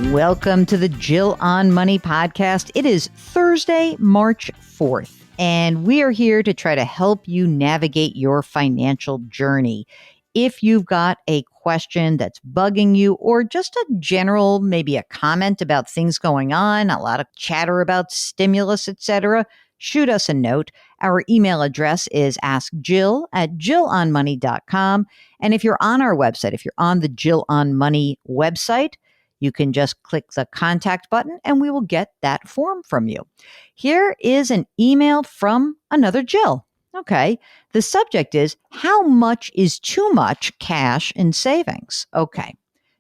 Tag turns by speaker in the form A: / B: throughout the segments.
A: Welcome to the Jill on Money podcast. It is Thursday, March 4th, and we are here to try to help you navigate your financial journey. If you've got a question that's bugging you or just a general, maybe a comment about things going on, a lot of chatter about stimulus, etc., shoot us a note. Our email address is askjill@jillonmoney.com. And if you're on our website, if you're on the Jill on Money website, you can just click the contact button and we will get that form from you. Here is an email from another Jill. Okay. The subject is, how much is too much cash in savings? Okay.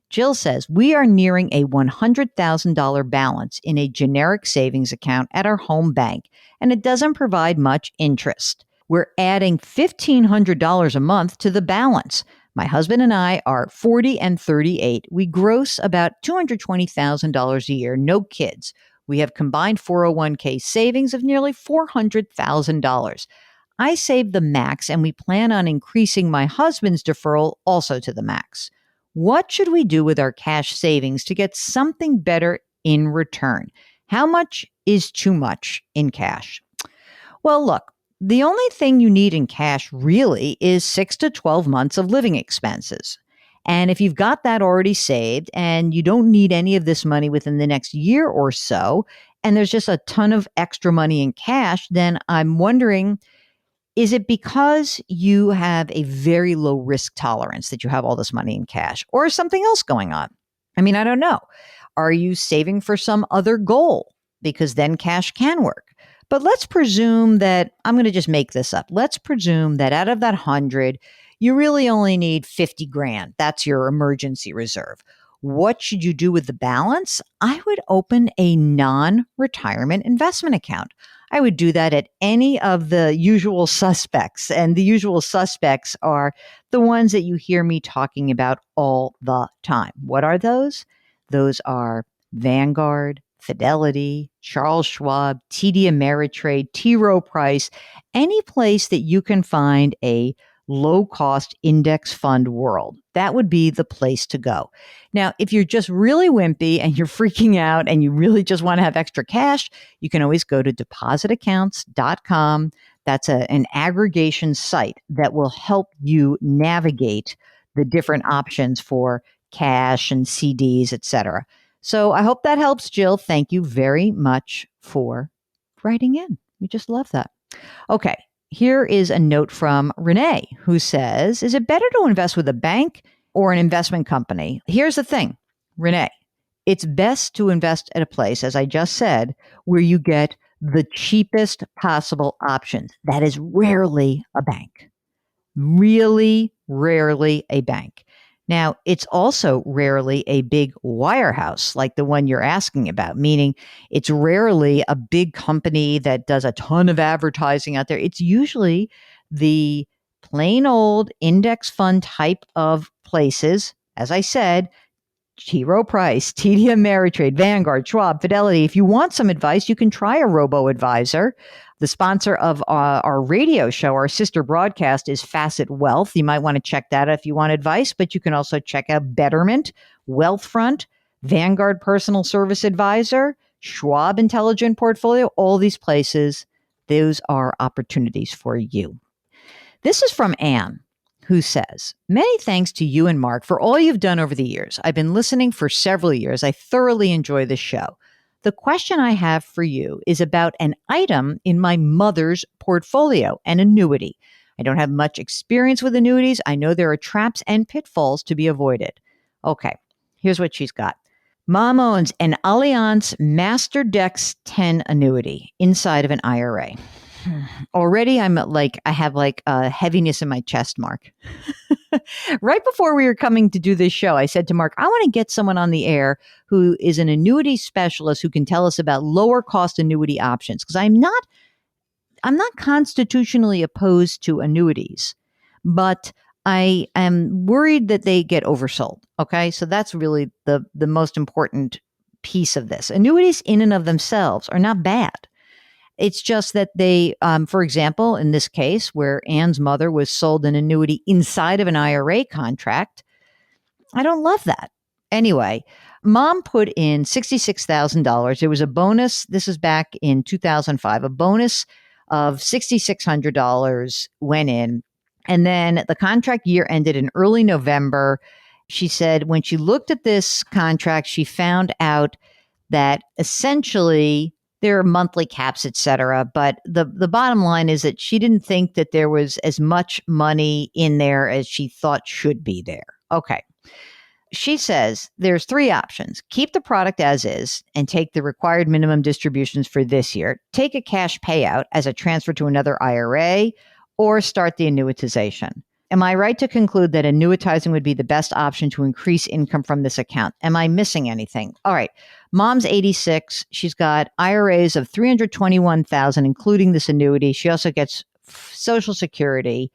A: Jill says, we are nearing a $100,000 balance in a generic savings account at our home bank, and it doesn't provide much interest. We're adding $1,500 a month to the balance. My husband and I are 40 and 38. We gross about $220,000 a year, no kids. We have combined 401k savings of nearly $400,000. I saved the max and we plan on increasing my husband's deferral also to the max. What should we do with our cash savings to get something better in return? How much is too much in cash? Well, look. The only thing you need in cash really is 6 to 12 months of living expenses. And if you've got that already saved and you don't need any of this money within the next year or so, and there's just a ton of extra money in cash, then I'm wondering, is it because you have a very low risk tolerance that you have all this money in cash, or is something else going on? I mean, I don't know. Are you saving for some other goal? Because then cash can work. But let's presume that, I'm going to just make this up. Let's presume that out of that 100, you really only need 50 grand. That's your emergency reserve. What should you do with the balance? I would open a non-retirement investment account. I would do that at any of the usual suspects. And the usual suspects are the ones that you hear me talking about all the time. What are those? Those are Vanguard, Fidelity, Charles Schwab, TD Ameritrade, T. Rowe Price, any place that you can find a low-cost index fund world. That would be the place to go. Now, if you're just really wimpy and you're freaking out and you really just want to have extra cash, you can always go to depositaccounts.com. That's an aggregation site that will help you navigate the different options for cash and CDs, etc. So I hope that helps, Jill. Thank you very much for writing in. We just love that. Okay, here is a note from Renee who says, is it better to invest with a bank or an investment company? Here's the thing, Renee, it's best to invest at a place, as I just said, where you get the cheapest possible options. That is rarely a bank. Really rarely a bank. Now, it's also rarely a big wirehouse like the one you're asking about, meaning it's rarely a big company that does a ton of advertising out there. It's usually the plain old index fund type of places. As I said, T. Rowe Price, TD Ameritrade, Vanguard, Schwab, Fidelity. If you want some advice, you can try a robo-advisor. The sponsor of our radio show, our sister broadcast, is Facet Wealth. You might want to check that out if you want advice, but you can also check out Betterment, Wealthfront, Vanguard Personal Service Advisor, Schwab Intelligent Portfolio, all these places. Those are opportunities for you. This is from Anne, who says, many thanks to you and Mark for all you've done over the years. I've been listening for several years. I thoroughly enjoy the show. The question I have for you is about an item in my mother's portfolio, an annuity. I don't have much experience with annuities. I know there are traps and pitfalls to be avoided. Okay, here's what she's got. Mom owns an Allianz Master Dex 10 annuity inside of an IRA. Already I have a heaviness in my chest, Mark. Right before we were coming to do this show, I said to Mark, I want to get someone on the air who is an annuity specialist who can tell us about lower cost annuity options, because I'm not constitutionally opposed to annuities, but I am worried that they get oversold. Okay. So that's really the most important piece of this. Annuities in and of themselves are not bad. It's just that they, for example, in this case where Anne's mother was sold an annuity inside of an IRA contract, I don't love that. Anyway, mom put in $66,000. There was a bonus. This was back in 2005. A bonus of $6,600 went in. And then the contract year ended in early November. She said when she looked at this contract, she found out that essentially there are monthly caps, et cetera. But the bottom line is that she didn't think that there was as much money in there as she thought should be there. Okay. She says there's three options. Keep the product as is and take the required minimum distributions for this year. Take a cash payout as a transfer to another IRA or start the annuitization. Am I right to conclude that annuitizing would be the best option to increase income from this account? Am I missing anything? All right. Mom's 86. She's got IRAs of $321,000, including this annuity. She also gets Social Security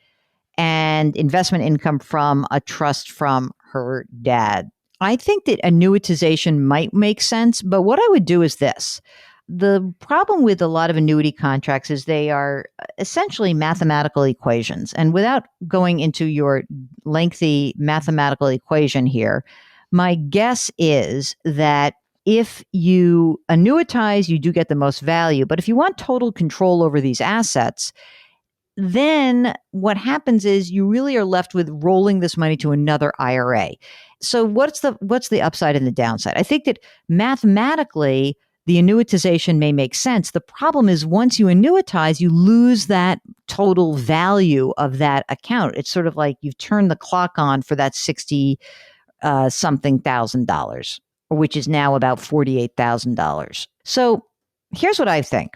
A: and investment income from a trust from her dad. I think that annuitization might make sense, but what I would do is this. The problem with a lot of annuity contracts is they are essentially mathematical equations. And without going into your lengthy mathematical equation here, my guess is that if you annuitize, you do get the most value. But if you want total control over these assets, then what happens is you really are left with rolling this money to another IRA. So what's the upside and the downside? I think that mathematically, the annuitization may make sense. The problem is once you annuitize, you lose that total value of that account. It's sort of like you've turned the clock on for that 60 something $1,000, which is now about $48,000. So here's what I think.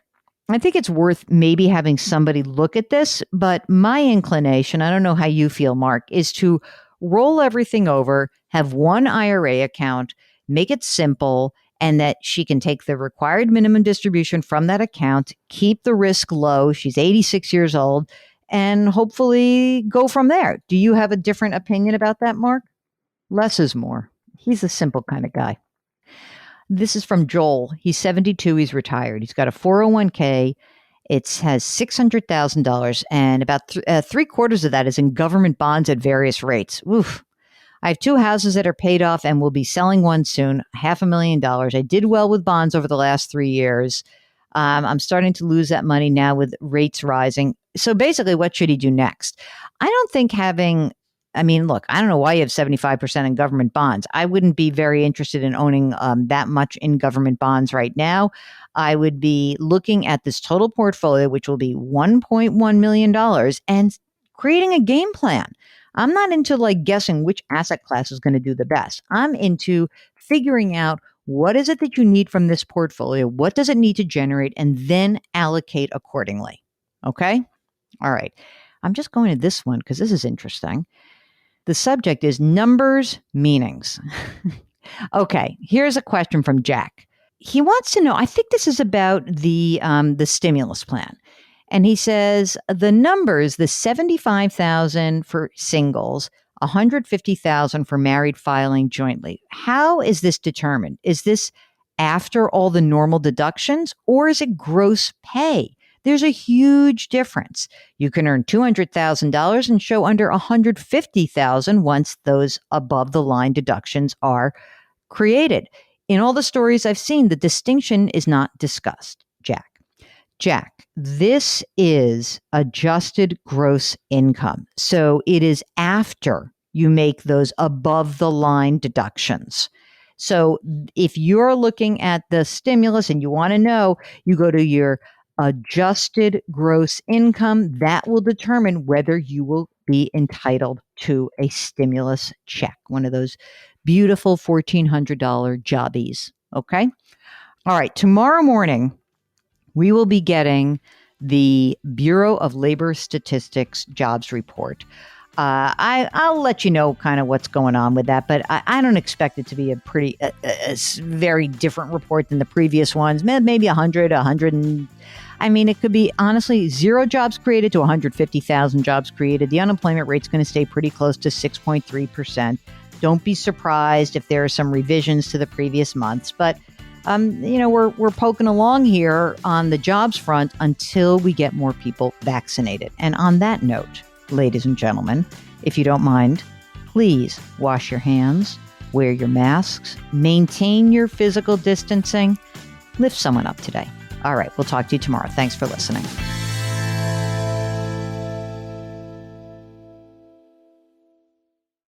A: I think it's worth maybe having somebody look at this, but my inclination, I don't know how you feel, Mark, is to roll everything over, have one IRA account, make it simple, and that she can take the required minimum distribution from that account, keep the risk low. She's 86 years old, and hopefully go from there. Do you have a different opinion about that, Mark? Less is more. He's a simple kind of guy. This is from Joel. He's 72. He's retired. He's got a 401k. It has $600,000, and about three-quarters of that is in government bonds at various rates. Oof. I have two houses that are paid off and will be selling one soon, $500,000. I did well with bonds over the last 3 years. I'm starting to lose that money now with rates rising. So basically, what should he do next? I don't think look, I don't know why you have 75% in government bonds. I wouldn't be very interested in owning that much in government bonds right now. I would be looking at this total portfolio, which will be $1.1 million, and creating a game plan. I'm not into guessing which asset class is going to do the best. I'm into figuring out what is it that you need from this portfolio, what does it need to generate, and then allocate accordingly. Okay? All right. I'm just going to this one because this is interesting. The subject is numbers, meanings. Okay, here's a question from Jack. He wants to know, I think this is about the stimulus plan. And he says the numbers, the 75,000 for singles, 150,000 for married filing jointly. How is this determined? Is this after all the normal deductions, or is it gross pay? There's a huge difference. You can earn $200,000 and show under $150,000 once those above the line deductions are created. In all the stories I've seen, the distinction is not discussed. Jack, this is adjusted gross income. So it is after you make those above the line deductions. So if you're looking at the stimulus and you want to know, you go to your adjusted gross income. That will determine whether you will be entitled to a stimulus check, one of those beautiful $1,400 jobbies. Okay? All right. Tomorrow morning, we will be getting the Bureau of Labor Statistics jobs report. I'll let you know kind of what's going on with that, but I don't expect it to be a very different report than the previous ones. Maybe 100. It could be honestly 0 jobs created to 150,000 jobs created. The unemployment rate's going to stay pretty close to 6.3%. Don't be surprised if there are some revisions to the previous months, but we're poking along here on the jobs front until we get more people vaccinated. And on that note, ladies and gentlemen, if you don't mind, please wash your hands, wear your masks, maintain your physical distancing, lift someone up today. All right, we'll talk to you tomorrow. Thanks for listening.